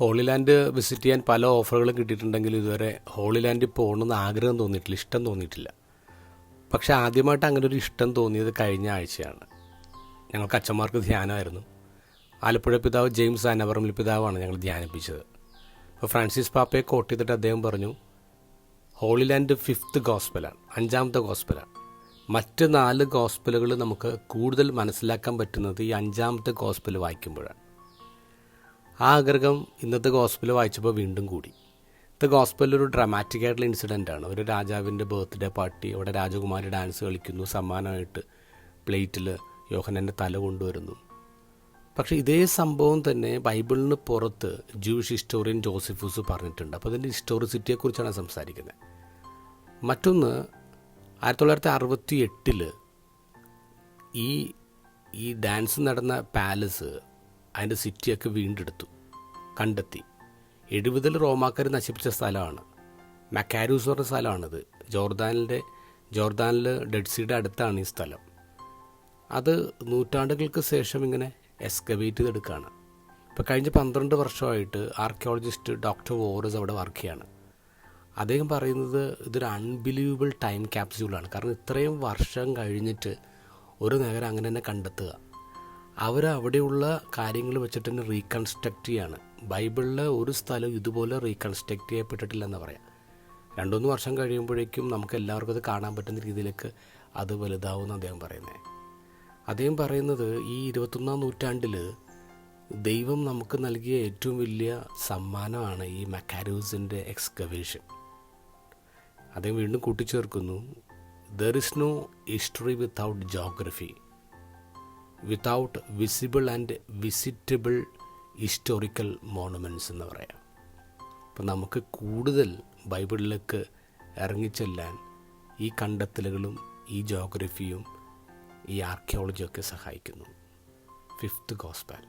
Holy land visit ചെയ്യാൻ പല ഓഫറുകളും കിട്ടിയിട്ടുണ്ടെങ്കിലും ഇതുവരെ ഹോളി ലാൻഡിൽ പോകണമെന്ന് ആഗ്രഹം തോന്നിയിട്ടില്ല, ഇഷ്ടം തോന്നിയിട്ടില്ല. പക്ഷേ ആദ്യമായിട്ട് അങ്ങനെ ഒരു ഇഷ്ടം തോന്നിയത് കഴിഞ്ഞ ആഴ്ചയാണ്. ഞങ്ങൾക്ക് അച്ഛന്മാർക്ക് ധ്യാനമായിരുന്നു. ആലപ്പുഴ പിതാവ് ജെയിംസ് ആനവറമ്പിൽ പിതാവാണ് ഞങ്ങൾ ധ്യാനിപ്പിച്ചത്. അപ്പോൾ ഫ്രാൻസിസ് പാപ്പയെ കോട്ട് ചെയ്തിട്ട് അദ്ദേഹം പറഞ്ഞു, ഹോളി ലാൻഡ് 5th ഗോസ്പലാണ്, 5ാമത്തെ ഗോസ്പലാണ്. മറ്റ് 4 ഗോസ്പലുകൾ നമുക്ക് കൂടുതൽ മനസ്സിലാക്കാൻ പറ്റുന്നത് ഈ 5ാമത്തെ ഗോസ്പൽ വായിക്കുമ്പോഴാണ്. ആ ആഗ്രഹം ഇന്നത്തെ ഗോസ്പൽ വായിച്ചപ്പോൾ വീണ്ടും കൂടി. ഇന്നത്തെ ഗോസ്പൽ ഒരു ഡ്രാമാറ്റിക് ആയിട്ടുള്ള ഇൻസിഡൻ്റാണ്. ഒരു രാജാവിൻ്റെ ബർത്ത്ഡേ പാർട്ടി, അവിടെ രാജകുമാരി ഡാൻസ് കളിക്കുന്നു, സമ്മാനമായിട്ട് പ്ലേറ്റിൽ യോഹന്നാൻ്റെ തല കൊണ്ടുവരുന്നു. പക്ഷേ ഇതേ സംഭവം തന്നെ ബൈബിളിന് പുറത്ത് ജൂയിഷ് ഹിസ്റ്റോറിയൻ ജോസഫൂസ് പറഞ്ഞിട്ടുണ്ട്. അപ്പോൾ അതിൻ്റെ ഹിസ്റ്റോറിസിറ്റിയെക്കുറിച്ചാണ് സംസാരിക്കുന്നത്. മറ്റൊന്ന്, 1968 ഈ ഡാൻസ് നടന്ന പാലസ്, അതിൻ്റെ സിറ്റിയൊക്കെ വീണ്ടെടുത്തു, കണ്ടെത്തി. 70 റോമാക്കാർ നശിപ്പിച്ച സ്ഥലമാണ്. മക്കാരൂസ് പറഞ്ഞ സ്ഥലമാണിത്. ജോർദാനിൽ ഡെഡ് സീയുടെ അടുത്താണ് ഈ സ്ഥലം. അത് നൂറ്റാണ്ടുകൾക്ക് ശേഷം ഇങ്ങനെ എക്സ്കവേറ്റ് ചെയ്തെടുക്കുകയാണ്. ഇപ്പോൾ കഴിഞ്ഞ 12 വർഷമായിട്ട് ആർക്കിയോളജിസ്റ്റ് ഡോക്ടർ വോറസ് അവിടെ വർക്ക് ചെയ്യാണ്. അദ്ദേഹം പറയുന്നത് ഇതൊരു അൺബിലീവബിൾ ടൈം ക്യാപ്സ്യൂളാണ്. കാരണം ഇത്രയും വർഷം കഴിഞ്ഞിട്ട് ഒരു നഗരം അങ്ങനെ തന്നെ കണ്ടെത്തുക, അവിടെയുള്ള കാര്യങ്ങൾ വെച്ചിട്ട് തന്നെ റീകൺസ്ട്രക്റ്റ് ചെയ്യാണ്. ബൈബിളിലെ ഒരു സ്ഥലം ഇതുപോലെ റീകൺസ്ട്രക്റ്റ് ചെയ്യപ്പെട്ടിട്ടില്ലെന്ന് പറയാം. 2-3 വർഷം കഴിയുമ്പോഴേക്കും നമുക്ക് എല്ലാവർക്കും അത് കാണാൻ പറ്റുന്ന രീതിയിലേക്ക് അത് വലുതാവുമെന്ന് അദ്ദേഹം പറയുന്നത് ഈ 21ാം നൂറ്റാണ്ടിൽ ദൈവം നമുക്ക് നൽകിയ ഏറ്റവും വലിയ സമ്മാനമാണ് ഈ മക്കാരൂസിൻ്റെ എക്സ്കവേഷൻ. അദ്ദേഹം വീണ്ടും കൂട്ടിച്ചേർക്കുന്നു, there is no history without geography, without visible and visitable historical monuments എന്ന് പറയാം. അപ്പം നമുക്ക് കൂടുതൽ ബൈബിളിലേക്ക് ഇറങ്ങിച്ചെല്ലാൻ ഈ കണ്ടെത്തലുകളും ഈ ജോഗ്രഫിയും ഈ ആർക്കിയോളജിയൊക്കെ സഹായിക്കുന്നു. 5th gospel.